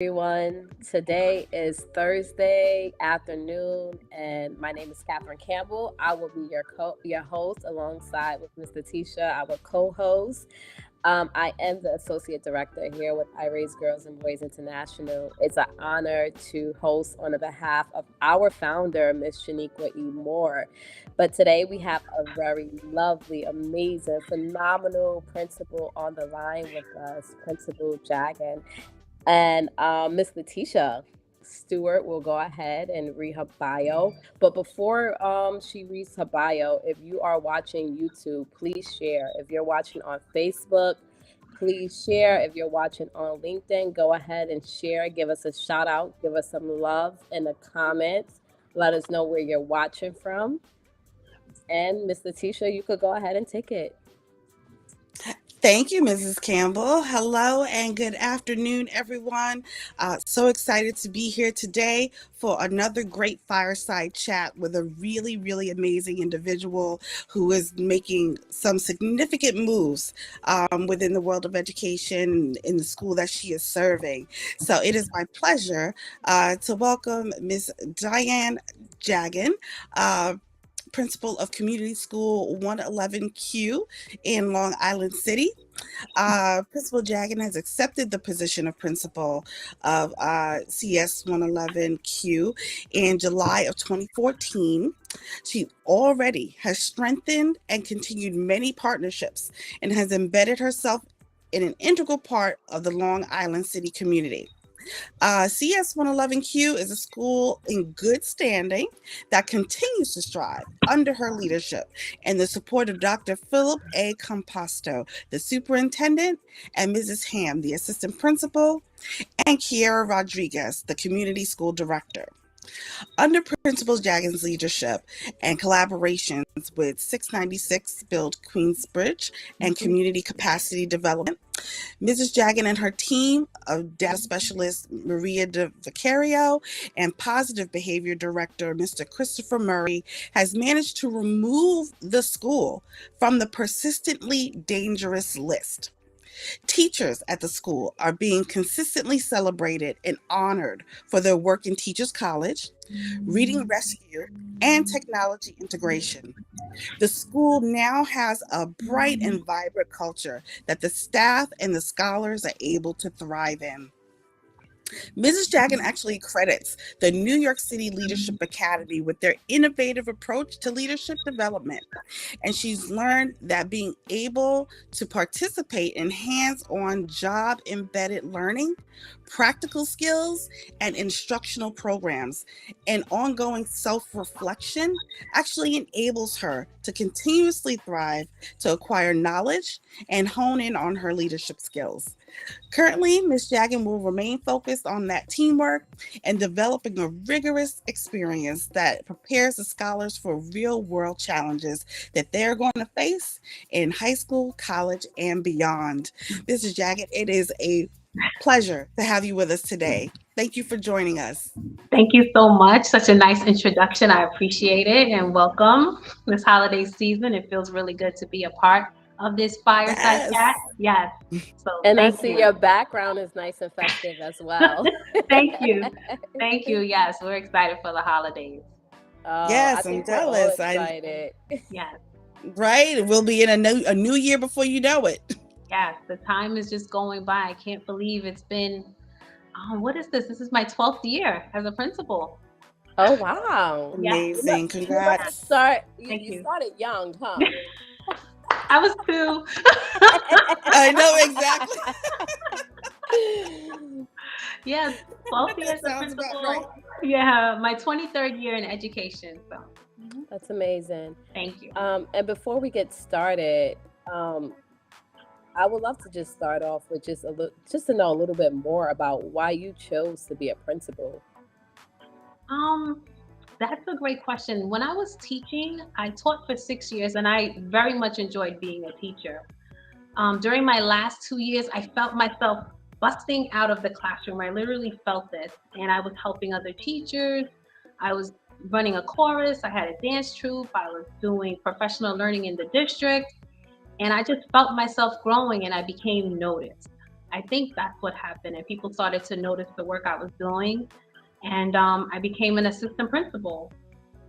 everyone. Today is Thursday afternoon, and my name is Catherine Campbell. I will be your host alongside with Ms. Letitia, our co-host. I am the associate director here with I Raise Girls and Boys International. It's an honor to host on the behalf of our founder, Ms. Shanequa Moore. But today we have a very lovely, amazing, phenomenal principal on the line with us, Principal Jaggon. And Miss Letitia Stewart will go ahead and read her bio. But before she reads her bio, if you are watching YouTube, please share. If you're watching on Facebook, please share. If you're watching on LinkedIn, go ahead and share. Give us a shout out. Give us some love in the comments. Let us know where you're watching from. And Miss Letitia, you could go ahead and take it. Thank you, Mrs. Campbell. Hello and good afternoon, everyone. So excited to be here today for another great fireside chat with a really, really amazing individual who is making some significant moves within the world of education in the school that she is serving. So it is my pleasure to welcome Ms. Diane Jaggon, principal of Community School 111Q in Long Island City. Principal Jaggon has accepted the position of principal of CS 111Q in July of 2014. She already has strengthened and continued many partnerships and has embedded herself in an integral part of the Long Island City community. CS 111Q is a school in good standing that continues to strive under her leadership and the support of Dr. Philip A. Composto, the superintendent, and Mrs. Ham, the assistant principal, and Kiera Rodriguez, the community school director. Under Principal Jaggon's leadership and collaborations with 696 Build Queensbridge and Community Capacity Development, Mrs. Jaggon and her team of data specialist Maria De Vicario and positive behavior director Mr. Christopher Murray has managed to remove the school from the persistently dangerous list. Teachers at the school are being consistently celebrated and honored for their work in Teachers College, Reading Rescue, and technology integration. The school now has a bright and vibrant culture that the staff and the scholars are able to thrive in. Mrs. Jaggon actually credits the New York City Leadership Academy with their innovative approach to leadership development. And she's learned that being able to participate in hands-on job-embedded learning, practical skills, and instructional programs, and ongoing self-reflection actually enables her to continuously thrive, to acquire knowledge, and hone in on her leadership skills. Currently, Ms. Jaggon will remain focused on that teamwork and developing a rigorous experience that prepares the scholars for real-world challenges that they're going to face in high school, college, and beyond. Mrs. Jaggon, it is a pleasure to have you with us today. Thank you for joining us. Thank you so much. Such a nice introduction. I appreciate it, and welcome this holiday season. It feels really good to be a part of this fireside chat. Yes. So and I see your background is nice and festive as well. Thank you. Thank you. Yes, we're excited for the holidays. Oh, yes, I'm jealous. Excited. Yes. Right. We'll be in a new year before you know it. Yes, the time is just going by. I can't believe it's been, what is this? This is my 12th year as a principal. Oh, wow. Amazing. Yeah. Congrats. You started young, huh? I was 2. I know exactly. Yeah, 12 years as a principal. Right. Yeah, my 23rd year in education. So that's amazing. Thank you. And before we get started, I would love to just start off with just to know a little bit more about why you chose to be a principal. That's a great question. When I was teaching, I taught for 6 years and I very much enjoyed being a teacher. During my last 2 years, I felt myself busting out of the classroom. I literally felt this, and I was helping other teachers. I was running a chorus. I had a dance troupe. I was doing professional learning in the district. And I just felt myself growing and I became noticed. I think that's what happened. And people started to notice the work I was doing. And I became an assistant principal.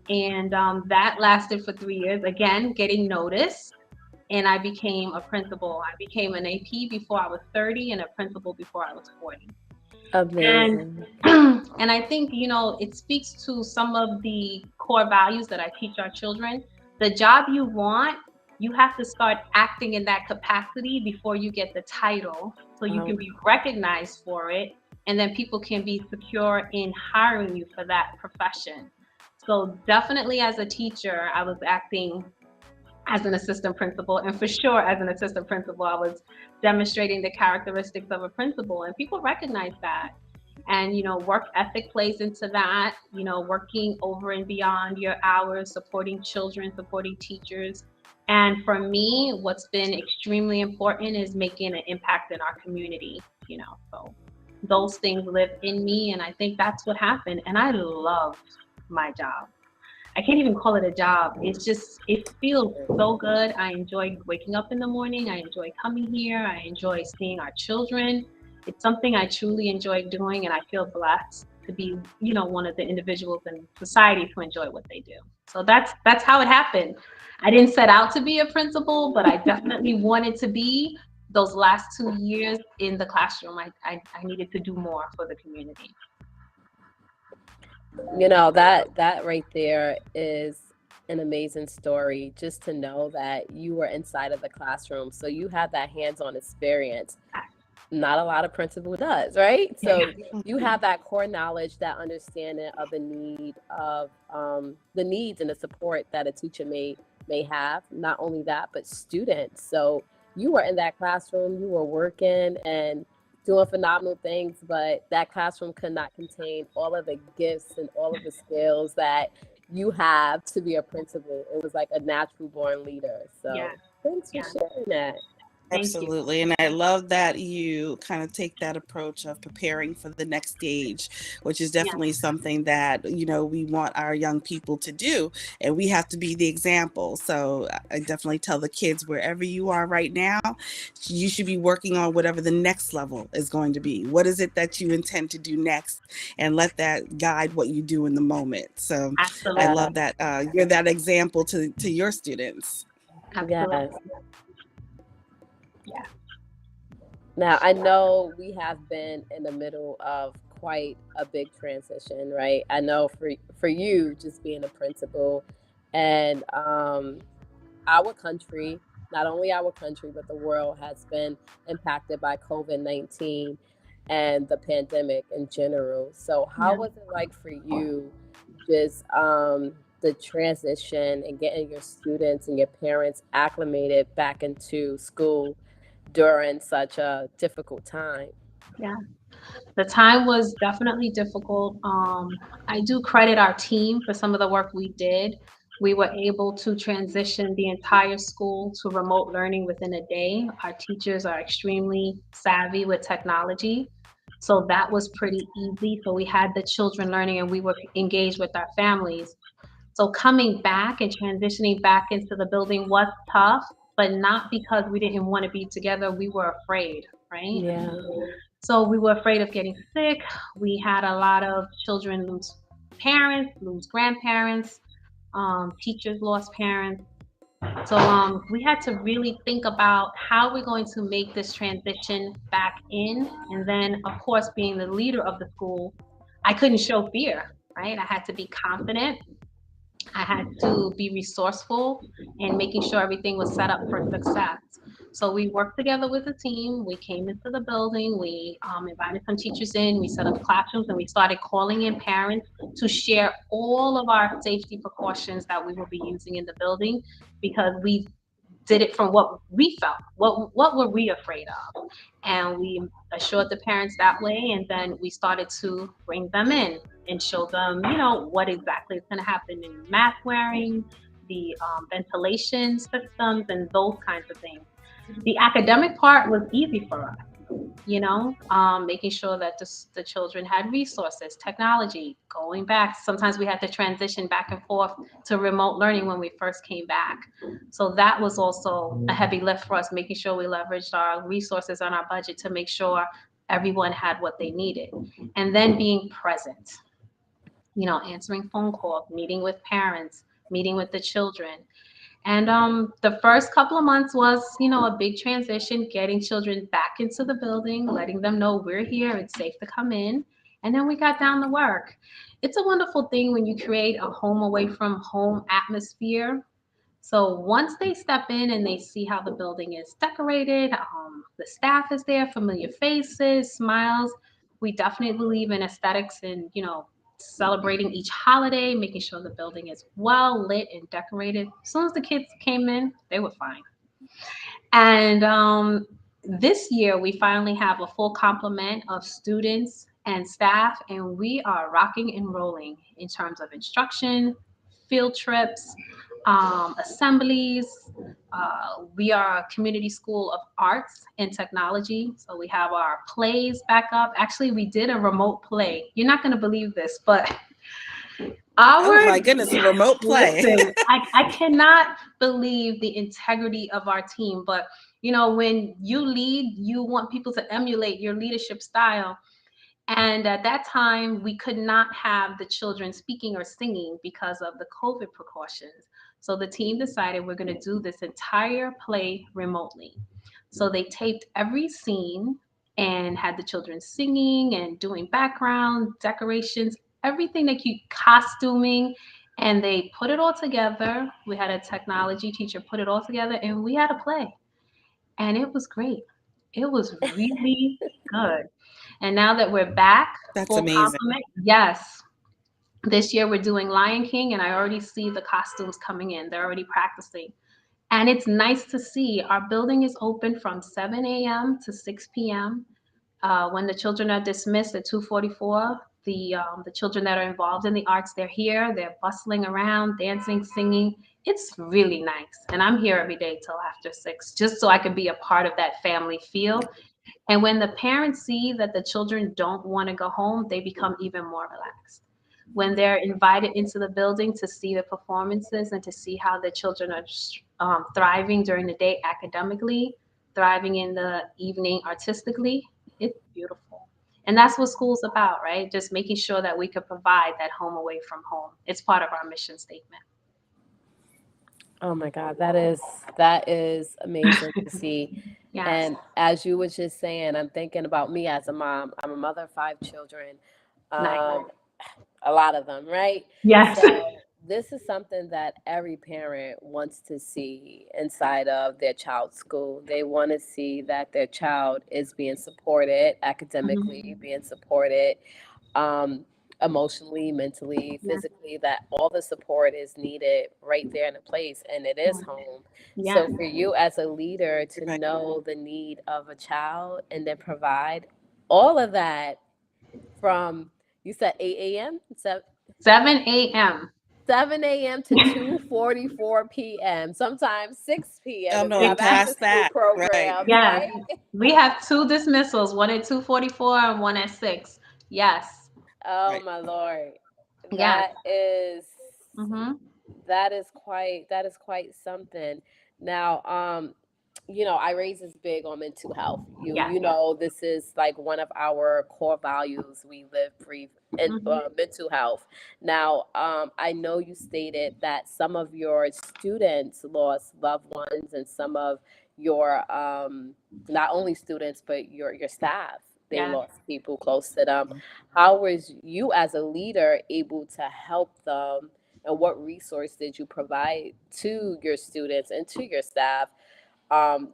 And that lasted for 3 years, again, getting noticed. And I became a principal. I became an AP before I was 30 and a principal before I was 40. And Amazing. and I think, it speaks to some of the core values that I teach our children. The job you want, you have to start acting in that capacity before you get the title, so you can be recognized for it, and then people can be secure in hiring you for that profession. So definitely as a teacher, I was acting as an assistant principal, and for sure as an assistant principal, I was demonstrating the characteristics of a principal, and people recognize that. And work ethic plays into that, working over and beyond your hours, supporting children, supporting teachers. And for me, what's been extremely important is making an impact in our community. So those things live in me, and I think that's what happened. And I love my job. I can't even call it a job. It feels so good. I enjoy waking up in the morning. I enjoy coming here. I enjoy seeing our children. It's something I truly enjoy doing, and I feel blessed to be, one of the individuals in society who enjoy what they do. So that's how it happened. I didn't set out to be a principal, but I definitely wanted to be. Those last 2 years in the classroom, I needed to do more for the community. That right there is an amazing story, just to know that you were inside of the classroom, so you had that hands-on experience. Not a lot of principal does, right? So you have that core knowledge, that understanding of the needs and the support that a teacher may have. Not only that, but students. So you were in that classroom, you were working and doing phenomenal things, but that classroom could not contain all of the gifts and all of the skills that you have to be a principal. It was like a natural born leader. So thanks for sharing that. Absolutely. And I love that you kind of take that approach of preparing for the next stage, which is definitely something that, we want our young people to do. And we have to be the example. So I definitely tell the kids, wherever you are right now, you should be working on whatever the next level is going to be. What is it that you intend to do next? And let that guide what you do in the moment. So Absolutely. I love that you're that example to your students. Absolutely. Yes. Yeah. Now, I know we have been in the middle of quite a big transition, right? I know for you, just being a principal, and our country, not only our country, but the world has been impacted by COVID-19 and the pandemic in general. So how was it like for you, just the transition and getting your students and your parents acclimated back into school during such a difficult time? Yeah. The time was definitely difficult. I do credit our team for some of the work we did. We were able to transition the entire school to remote learning within a day. Our teachers are extremely savvy with technology. So that was pretty easy. So we had the children learning and we were engaged with our families. So coming back and transitioning back into the building was tough, but not because we didn't want to be together. We were afraid, right? Yeah. So we were afraid of getting sick. We had a lot of children lose parents, lose grandparents, teachers lost parents. So we had to really think about how we're going to make this transition back in. And then, of course, being the leader of the school, I couldn't show fear, right? I had to be confident. I had to be resourceful and making sure everything was set up for success. So we worked together with a team. We came into the building. We invited some teachers in. We set up classrooms and we started calling in parents to share all of our safety precautions that we will be using in the building, because we did it from what we felt. What were we afraid of? And we assured the parents that way. And then we started to bring them in and show them, what exactly is going to happen in mask wearing, the ventilation systems, and those kinds of things. The academic part was easy for us. making sure that the children had resources, technology, going back. Sometimes we had to transition back and forth to remote learning when we first came back. So that was also a heavy lift for us, making sure we leveraged our resources on our budget to make sure everyone had what they needed. And then being present, answering phone calls, meeting with parents, meeting with the children. And the first couple of months was, a big transition, getting children back into the building, letting them know we're here, it's safe to come in. And then we got down to work. It's a wonderful thing when you create a home away from home atmosphere. So once they step in and they see how the building is decorated, the staff is there, familiar faces, smiles, we definitely believe in aesthetics and, celebrating each holiday, making sure the building is well lit and decorated. As soon as the kids came in, they were fine. And this year, we finally have a full complement of students and staff, and we are rocking and rolling in terms of instruction, field trips, assemblies. We are a community school of arts and technology. So we have our plays back up. Actually, we did a remote play. You're not going to believe this, but Oh our my goodness, a remote play. listen, I cannot believe the integrity of our team. But when you lead, you want people to emulate your leadership style. And at that time, we could not have the children speaking or singing because of the COVID precautions. So the team decided we're going to do this entire play remotely. So they taped every scene and had the children singing and doing background decorations, everything that you costuming, and they put it all together. We had a technology teacher put it all together, and we had a play, and it was great. It was really good. And now that we're back, That's full amazing. complement, yes. This year we're doing Lion King, and I already see the costumes coming in. They're already practicing. And it's nice to see our building is open from 7 a.m. to 6 p.m. When the children are dismissed at 2:44, the children that are involved in the arts, they're here. They're bustling around, dancing, singing. It's really nice. And I'm here every day till after 6, just so I can be a part of that family feel. And when the parents see that the children don't want to go home, they become even more relaxed. When they're invited into the building to see the performances and to see how the children are thriving during the day academically, thriving in the evening artistically, it's beautiful. And that's what school's about, right? Just making sure that we could provide that home away from home. It's part of our mission statement. Oh my God, that is amazing to see. Yes. And as you were just saying, I'm thinking about me as a mom. I'm a mother of 5 children, Nice. um, a lot of them, right? Yes. So this is something that every parent wants to see inside of their child's school. They want to see that their child is being supported academically, Mhm. being supported um, emotionally, mentally, Yeah. physically, that all the support is needed right there in the place, and it is home. Yeah. So for you as a leader to Right. know the need of a child and then provide all of that from, you said 8 a.m. So 7 a.m. 7 a.m. to 2:44 p.m. Sometimes 6 p.m. Oh if we no, and have after Exactly. past school that. Right. programs, Yes. right? We have two dismissals, one at 2:44 and one at 6. Yes. Oh Right. my Lord. Yes. That is Mm-hmm. that is quite something. Now, I raise is big on mental health. You Yes. you know this is like one of our core values. We live, breathe, and Mm-hmm. mental health. Now, I know you stated that some of your students lost loved ones, and some of your not only students but your staff, they Yes. lost people close to them. How was you as a leader able to help them, and what resource did you provide to your students and to your staff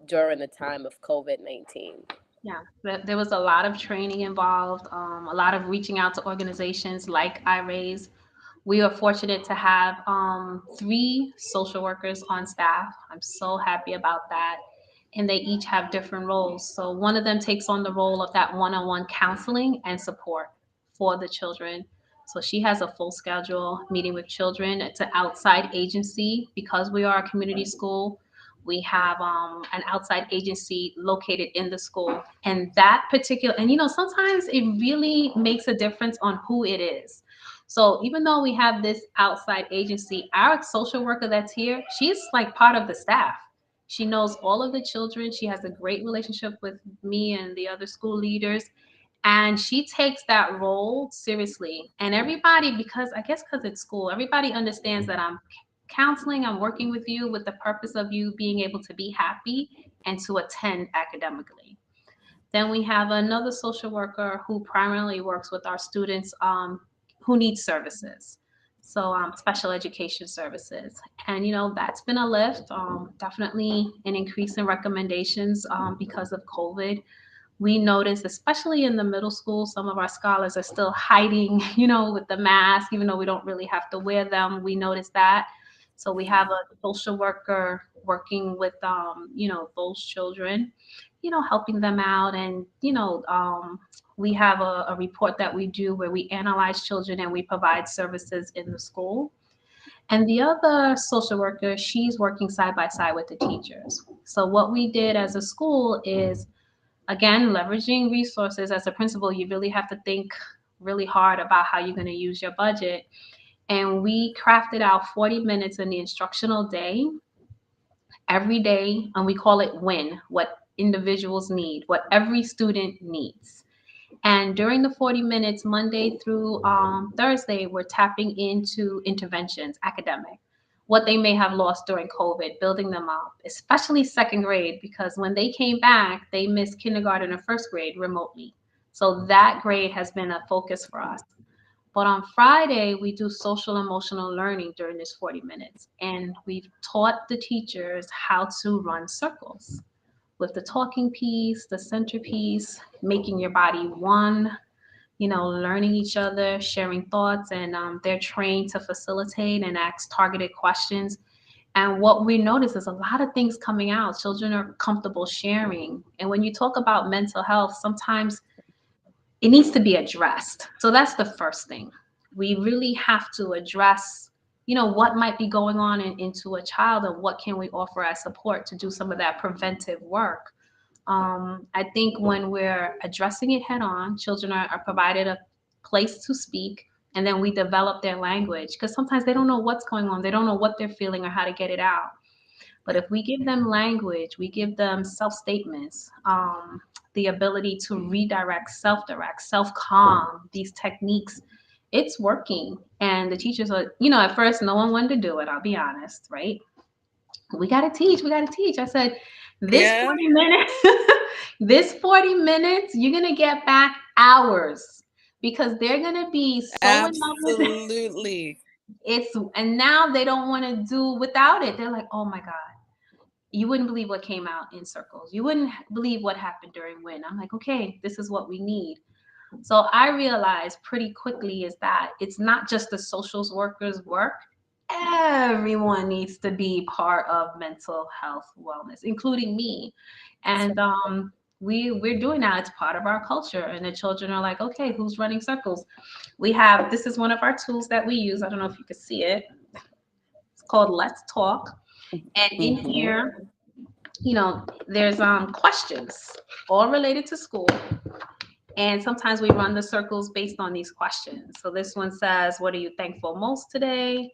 during the time of COVID-19? Yeah. There was a lot of training involved, a lot of reaching out to organizations like iRaise. We are fortunate to have 3 social workers on staff. I'm so happy about that. And they each have different roles. So one of them takes on the role of that one-on-one counseling and support for the children. So she has a full schedule meeting with children. It's an outside agency because we are a community school. We have an outside agency located in the school. And that particular, and sometimes it really makes a difference on who it is. So even though we have this outside agency, our social worker that's here, she's like part of the staff. She knows all of the children. She has a great relationship with me and the other school leaders. And she takes that role seriously. And everybody, because I guess because it's school, everybody understands that I'm counseling, I'm working with you with the purpose of you being able to be happy and to attend academically. Then we have another social worker who primarily works with our students who need services. So special education services. And, that's been a lift, definitely an increase in recommendations because of COVID. We notice, especially in the middle school, some of our scholars are still hiding, with the mask, even though we don't really have to wear them. We notice that. So we have a social worker working with, those children, helping them out. And, we have a report that we do where we analyze children and we provide services in the school. And the other social worker, she's working side by side with the teachers. So what we did as a school is, again, leveraging resources. As a principal, you really have to think really hard about how you're going to use your budget. And we crafted out 40 minutes in the instructional day every day, and we call it WIN, what individuals need, what every student needs. And during the 40 minutes, Monday through Thursday, we're tapping into interventions, academic, what they may have lost during COVID, building them up, especially second grade, because when they came back, they missed kindergarten and first grade remotely. So that grade has been a focus for us. But on Friday, we do social emotional learning during this 40 minutes. And we've taught the teachers how to run circles with the talking piece, the centerpiece, making your body one, learning each other, sharing thoughts, and they're trained to facilitate and ask targeted questions. And what we notice is a lot of things coming out. Children are comfortable sharing. And when you talk about mental health, sometimes it needs to be addressed. So that's the first thing. We really have to address, what might be going on into a child and what can we offer as support to do some of that preventive work. I think when we're addressing it head on, children are provided a place to speak, and then we develop their language, because sometimes they don't know what's going on. They don't know what they're feeling or how to get it out. But if we give them language, we give them self-statements, the ability to redirect, self-direct, self-calm, these techniques, it's working. And the teachers are, at first, no one wanted to do it, I'll be honest, right? We got to teach. I said, this 40 minutes, this 40 minutes, you're going to get back hours, because they're going to be so in love with it. Absolutely. And now they don't want to do without it. They're like, oh my God, you wouldn't believe what came out in circles. You wouldn't believe what happened during WIN. I'm like, okay, this is what we need. So I realized pretty quickly is that it's not just the socials workers' work. Everyone needs to be part of mental health wellness, including me. And we're doing that. It's part of our culture. And the children are like, okay, who's running circles? This is one of our tools that we use. I don't know if you can see it. It's called Let's Talk. And in here, there's questions all related to school. And sometimes we run the circles based on these questions. So this one says, what are you thankful most today?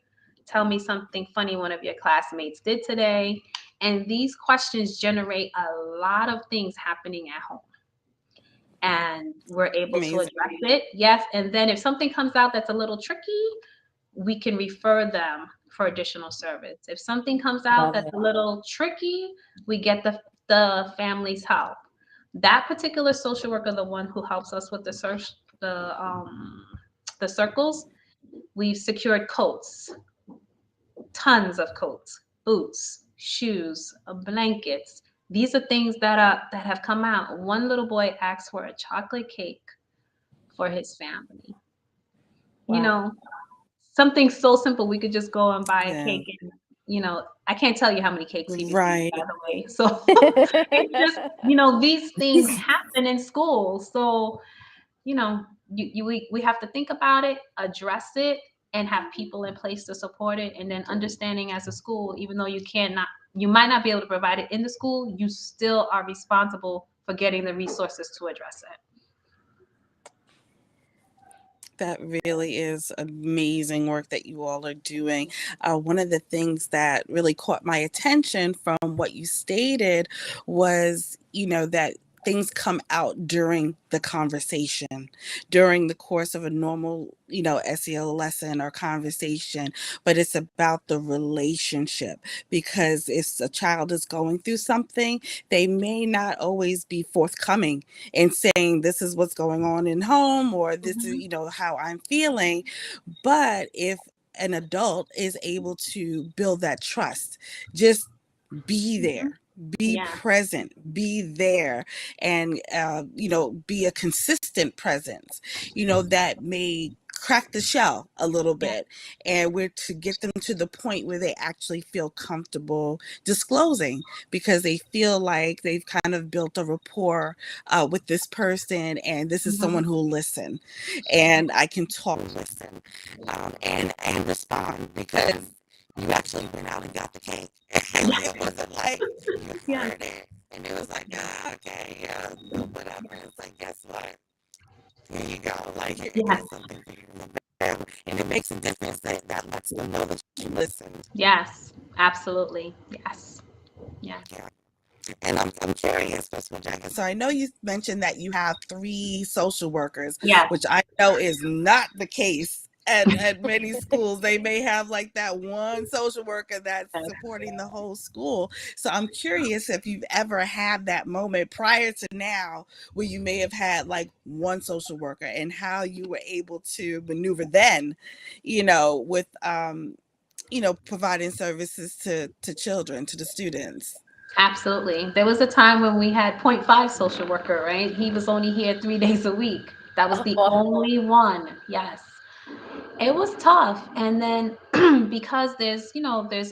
Tell me something funny one of your classmates did today. And these questions generate a lot of things happening at home. And we're able to address it. Yes. And then if something comes out that's a little tricky, we can refer them for additional service. If something comes out that's a little tricky, we get the family's help. That particular social worker, the one who helps us with the circles, we've secured coats, tons of coats, boots, shoes, blankets. These are things that have come out. One little boy asked for a chocolate cake for his family. Wow. Something so simple. We could just go and buy a cake, and I can't tell you how many cakes he received, by the way. So it's just, these things happen in school. So, we have to think about it, address it, and have people in place to support it. And then understanding as a school, even though you might not be able to provide it in the school, you still are responsible for getting the resources to address it. That really is amazing work that you all are doing. One of the things that really caught my attention from what you stated was, that things come out during the conversation, during the course of a normal, SEL lesson or conversation, but it's about the relationship, because if a child is going through something, they may not always be forthcoming and saying this is what's going on in home, or this is, Mm-hmm. how I'm feeling. But if an adult is able to build that trust, just be Mm-hmm. there, be Yeah. present, be there, and be a consistent presence, that may crack the shell a little Yeah. bit, and we're to get them to the point where they actually feel comfortable disclosing, because they feel like they've kind of built a rapport with this person, and this is Mm-hmm. someone who will listen, and I can talk, listen, and respond, because you actually went out and got the cake. And it wasn't like you Yeah. heard it and it was like, okay, yeah, whatever. It's like, guess what? Here you go. Like, Yes. here's something for you to remember. And it makes a difference, that lets them know that you listened. Yes. Absolutely. Yes. Yes. Yeah. And I'm curious, Miss Jaggon. So I know you mentioned that you have 3 social workers, Yes. which I know is not the case at many schools. They may have like that one social worker that's supporting the whole school. So I'm curious if you've ever had that moment prior to now where you may have had like one social worker, and how you were able to maneuver then, with providing services to children, to the students. Absolutely. There was a time when we had point 0.5 social worker, right? He was only here 3 days a week. That was the Oh, only one. Yes. It was tough. And then because there's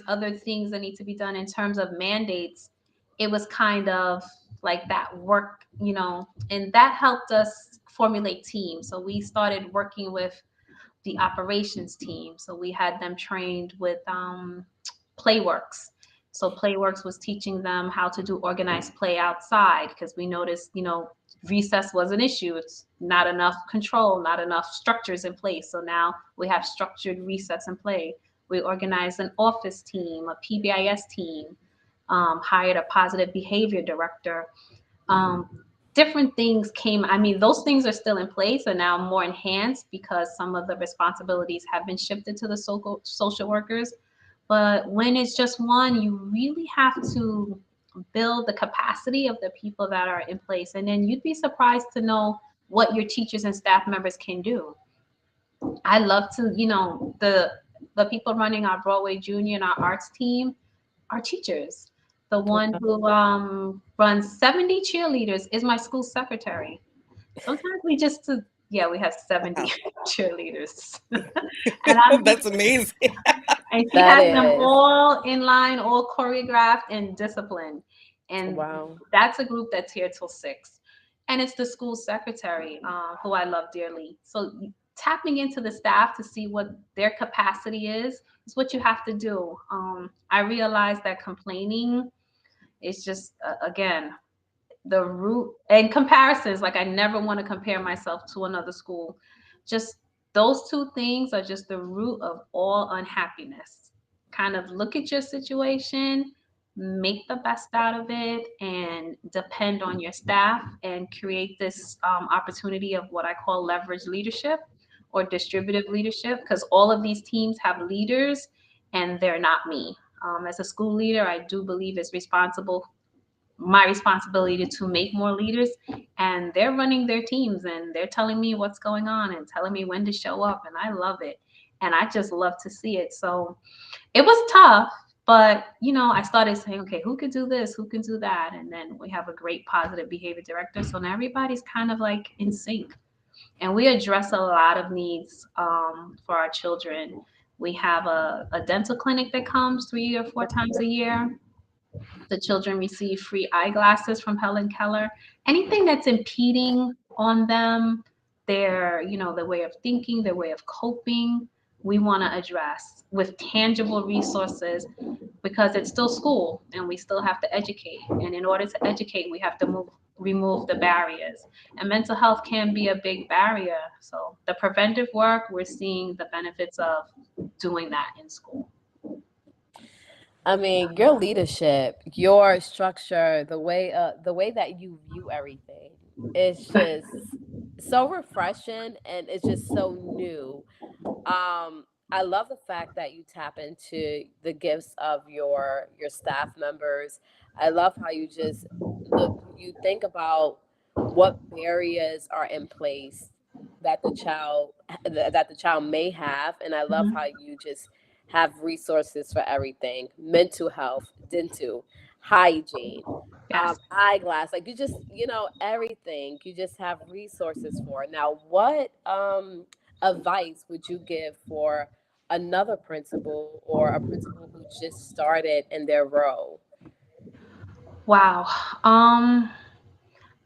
other things that need to be done in terms of mandates, it was kind of like that work, and that helped us formulate teams. So we started working with the operations team. So we had them trained with Playworks. So Playworks was teaching them how to do organized play outside, because we noticed, recess was an issue. It's not enough control, not enough structures in place. So now we have structured recess and play. We organized an office team, a PBIS team, hired a positive behavior director. Um, Different things came. I mean, those things are still in place and now more enhanced because some of the responsibilities have been shifted to the social workers. But when it's just one, you really have to build the capacity of the people that are in place. And then you'd be surprised to know what your teachers and staff members can do. I love to, the people running our Broadway Junior and our arts team are teachers. The one who runs 70 cheerleaders is my school secretary. Sometimes we have 70 Wow. cheerleaders. And I'm That's amazing. and she that has them is. all in line, all choreographed and disciplined. And Wow. that's a group that's here till 6. And it's the school secretary, who I love dearly. So tapping into the staff to see what their capacity is what you have to do. I realize that complaining is just, again, the root and comparisons. Like, I never want to compare myself to another school. Just those two things are just the root of all unhappiness. Kind of look at your situation, make the best out of it, and depend on your staff and create this opportunity of what I call leverage leadership or distributive leadership, because all of these teams have leaders and they're not me. As a school leader, I do believe it's my responsibility to make more leaders, and they're running their teams and they're telling me what's going on and telling me when to show up, and I love it, and I just love to see it. So it was tough, but I started saying, okay, who could do this, who can do that, and then we have a great positive behavior director, so now everybody's kind of like in sync, and we address a lot of needs for our children. We have a dental clinic that comes 3 or 4 times a year. The children receive free eyeglasses from Helen Keller. Anything that's impeding on them, their way of thinking, their way of coping, we want to address with tangible resources, because it's still school and we still have to educate. And in order to educate, we have to remove the barriers. And mental health can be a big barrier. So the preventive work, we're seeing the benefits of doing that in school. I mean, your leadership, your structure, the way that you view everything, it's just so refreshing and it's just so new. I love the fact that you tap into the gifts of your staff members. I love how you just look, you think about what barriers are in place that the child may have, and I love Mhm. how you just have resources for everything: mental health, dental, hygiene, Yes. eyeglass. Like you just, everything. You just have resources for. Now, what advice would you give for another principal or a principal who just started in their role? Wow. Um,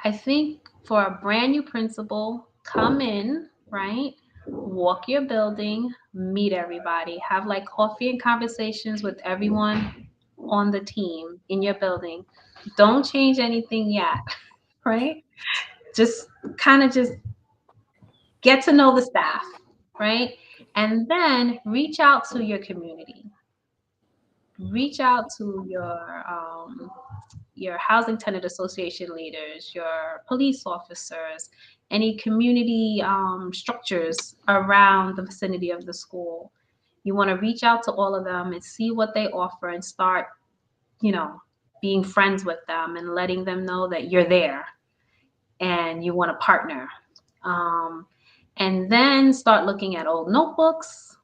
I think for a brand new principal, come in, right? Walk your building, meet everybody, have like coffee and conversations with everyone on the team in your building. Don't change anything yet, right? Just kind of just get to know the staff, right? And then reach out to your community. Reach out to your housing tenant association leaders, your police officers, any community structures around the vicinity of the school. You want to reach out to all of them and see what they offer and start, you know, being friends with them and letting them know that you're there and you want to partner. Um, and then start looking at old notebooks,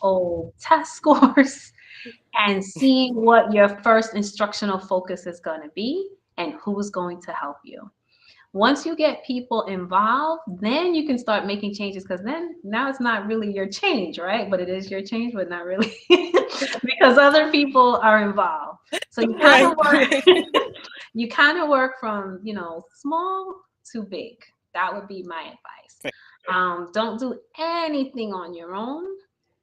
old test scores, and seeing what your first instructional focus is going to be and who's going to help you. Once you get people involved, then you can start making changes, because then now it's not really your change, right? But it is your change, but not really because other people are involved. So you kind of Right, work right. you kind of work from, small to big. That would be my advice. Don't do anything on your own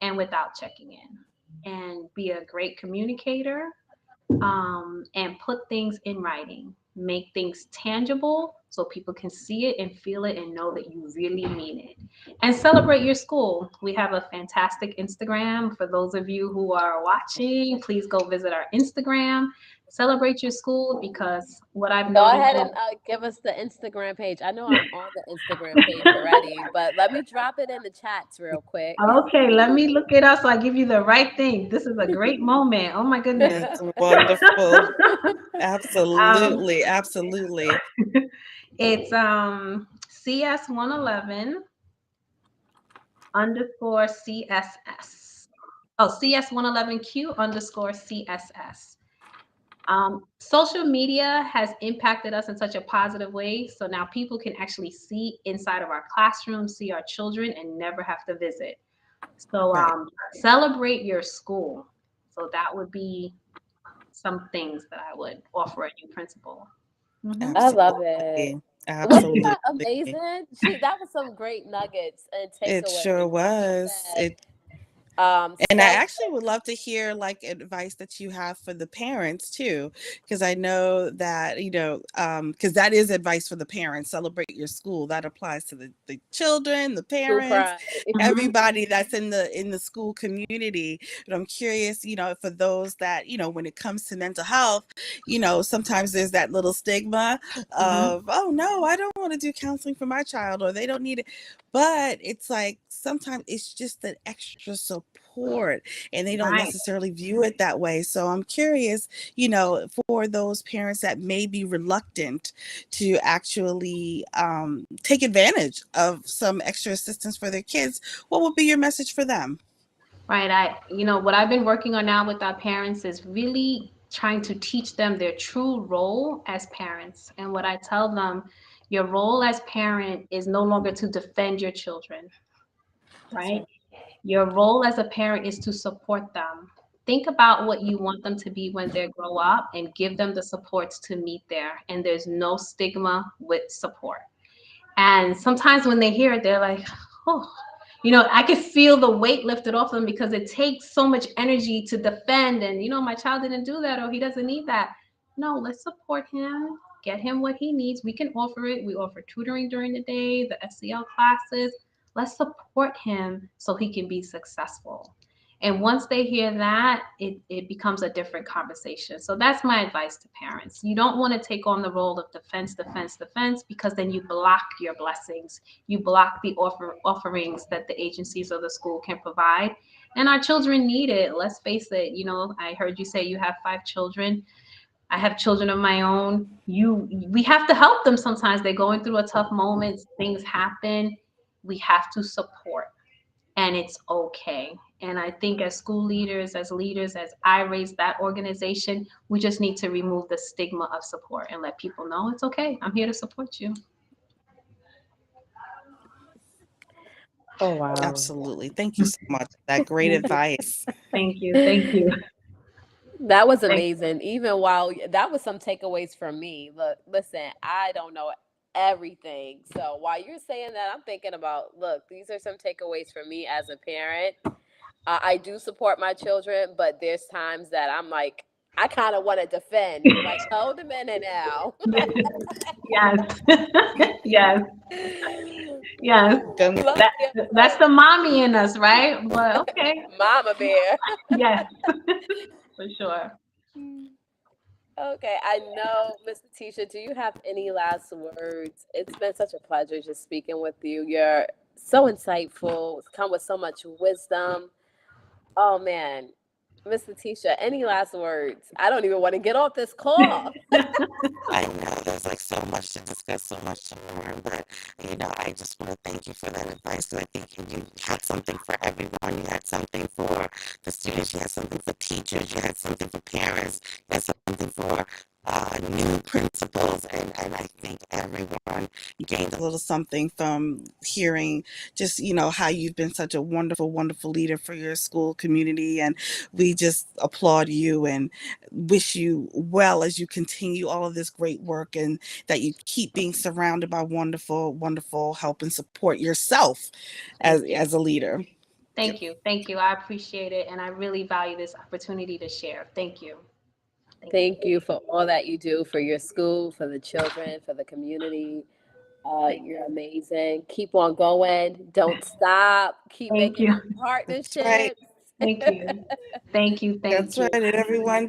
and without checking in, and be a great communicator, and put things in writing. Make things tangible so people can see it and feel it and know that you really mean it. And celebrate your school. We have a fantastic Instagram. For those of you who are watching, please go visit our Instagram. Celebrate your school, because what I've Go noticed ahead is, and give us the Instagram page. I know I'm on the Instagram page already, but let me drop it in the chats real quick. okay, let me look it up so I give you the right thing. This is a great moment. Oh my goodness. That's wonderful. um, Absolutely, absolutely. it's CS111 underscore CSS. Oh, CS111Q underscore CSS. Social media has impacted us in such a positive way. So now people can actually see inside of our classrooms, see our children, and never have to visit. So Right. celebrate your school. So that would be some things that I would offer a new principal. Mhm. I love it. Absolutely. Wasn't that Absolutely. amazing? That was some great nuggets and It sure takeaways. Like you was. said, It And I celebrate. actually would love to hear like advice that you have for the parents too, because I know that, because that is advice for the parents. Celebrate your school. That applies to the children, the School parents, pride. Mhm. everybody that's in the school community. But I'm curious, for those that, when it comes to mental health, sometimes there's that little stigma Mhm. of, oh no, I don't want to do counseling for my child, or they don't need it. But it's like sometimes it's just an extra support and they don't Right. necessarily view it that way. So I'm curious, for those parents that may be reluctant to actually take advantage of some extra assistance for their kids, what would be your message for them? Right. What I've been working on now with our parents is really trying to teach them their true role as parents. And what I tell them, your role as parent is no longer to defend your children, That's right? right. Your role as a parent is to support them. Think about what you want them to be when they grow up and give them the supports to meet there. And there's no stigma with support. And sometimes when they hear it, they're like, oh, I could feel the weight lifted off them because it takes so much energy to defend. And, my child didn't do that or he doesn't need that. No, let's support him, get him what he needs. We can offer it. We offer tutoring during the day, the SEL classes. Let's support him so he can be successful. And once they hear that, it becomes a different conversation. So that's my advice to parents. You don't want to take on the role of defense, because then you block your blessings. You block the offerings that the agencies or the school can provide. And our children need it. Let's face it. I heard you say you have 5 children. I have children of my own. We have to help them sometimes. They're going through a tough moment. Things happen. We have to support, and it's okay. And I think as school leaders, as leaders, as I raise that organization, we just need to remove the stigma of support and let people know it's okay. I'm here to support you. Oh, wow. Absolutely. Thank you so much for that great advice. Thank you. Thank you. That was Thank amazing. Even while that was some takeaways from me. Look, listen, I don't know everything. So while you're saying that, I'm thinking about, look, these are some takeaways for me as a parent. I do support my children, but there's times that I'm like, I kind of want to defend, like, hold a minute now. Yes. Yes. Yes. Gonna Love That your that's advice. the mommy in us, right? But okay. Mama bear. Yes. For sure. Okay, I know, Mr. Tisha, do you have any last words? It's been such a pleasure just speaking with you. You're so insightful, come with so much wisdom. Oh man, Mr. Tisha, any last words? I don't even want to get off this call. I know there's like so much to discuss, so much to learn, but I just want to thank you for that advice. And I think you had something for everyone. You had something for the students, you had something for teachers, you had something for parents, you had something for new principals, and I think everyone gained a little something from hearing just how you've been such a wonderful leader for your school community, and we just applaud you and wish you well as you continue all of this great work, and that you keep being surrounded by wonderful help and support yourself Thank you. as a leader. Yep. Thank you. Thank you. I appreciate it. And I really value this opportunity to share. Thank you. Thank you. Thank you for all that you do for your school, for the children, for the community. Thank You're amazing. Keep on going. Don't stop. Keep thank making you. new That's right. partnerships. Thank you. Thank you. That's Thank right. you. And everyone,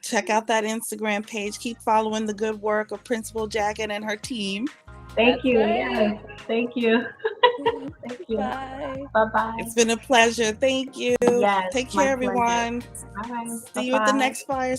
check out that Instagram page. Keep following the good work of Principal Jaggon and her team. Thank That's you. right. Yes. Thank you. Thank you. Bye. Bye bye. It's been a pleasure. Thank you. Yes, Take my care, pleasure. everyone. Bye. Bye See you at the bye. next fire.